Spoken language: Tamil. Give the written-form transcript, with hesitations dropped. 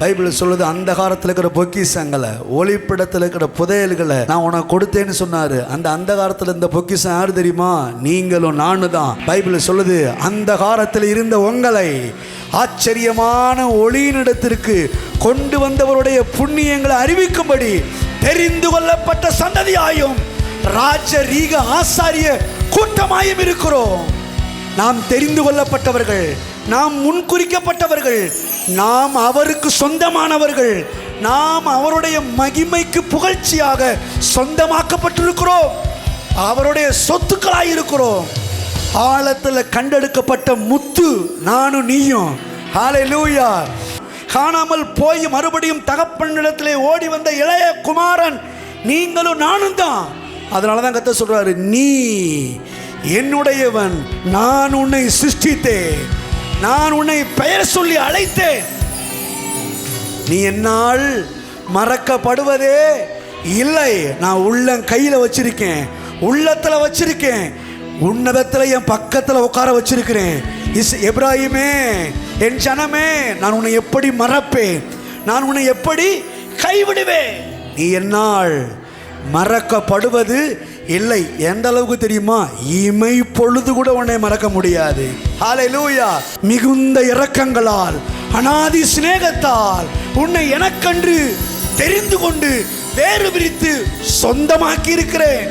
பைபிள் சொல்லுது, அந்த காலத்தில் இருக்கிற பொக்கிஷங்களை, ஒளிப்பிடத்தில் இருக்கிற புதையல்களை நான் உனக்கு கொடுத்தேன்னு சொன்னாரு. அந்த காலத்தில் இந்த பொக்கிஷம் யாரு தெரியுமா? நீங்களும் நானும் தான். பைபிள் சொல்லுது, அந்த காலத்தில் இருந்த உங்களை ஆச்சரியமான ஒளியினிடத்திற்கு கொண்டு வந்தவருடைய புண்ணியங்களை அறிவிக்கும்படி தெரிந்து கொள்ளப்பட்ட சந்ததியாயும் ராஜரீக ஆசாரிய கூட்டமாயும் இருக்கிறோம். நாம் தெரிந்து கொள்ளப்பட்டவர்கள், நாம் முன்குறிக்கப்பட்டவர்கள், நாம் அவருக்கு சொந்தமானவர்கள், நாம் அவருடைய மகிமைக்கு புகழ்ச்சியாக சொந்தமாக்கப்பட்டிருக்கிறோம், அவருடைய சொத்துக்களாய் இருக்கிறோம். ஆழத்தில் கண்டெடுக்கப்பட்ட முத்து நானும் நீயும். ஹல்லேலூயா. காணாமல் போய் மறுபடியும் தகப்பனிடத்திலே ஓடி வந்த இளைய குமாரன் நீங்களும் நானும் தான். அதனால தான் கர்த்தர் சொல்றாரு, நீ என்னுடையவன், நான் உன்னை சிருஷ்டித்தேன், நான் உன்னை பெயர் சொல்லி அழைத்தேன், நீ என்னால் மறக்கப்படுவதே இல்லை. நான் கையில் வச்சிருக்கேன், உள்ளத்தில் வச்சிருக்கேன், உன்னதத்தில் என் பக்கத்தில் உட்கார வச்சிருக்கிறேன். எப்ராஹிமே, என் ஜனமே, நான் உன்னை எப்படி மறப்பேன், நான் உன்னை எப்படி கைவிடுவேன், நீ என்னால் மறக்கப்படுவது இல்லை. எந்த அளவுக்கு தெரியுமா? இமை பொழுது கூட உன்னை மறக்க முடியாது. ஹல்லேலூயா. மிகுந்த இரக்கங்களால், அநாதி சிநேகத்தால் உன்னை எனக்கென்று தெரிந்து கொண்டு வேறு பிரித்து சொந்தமாக்கி இருக்கிறேன்.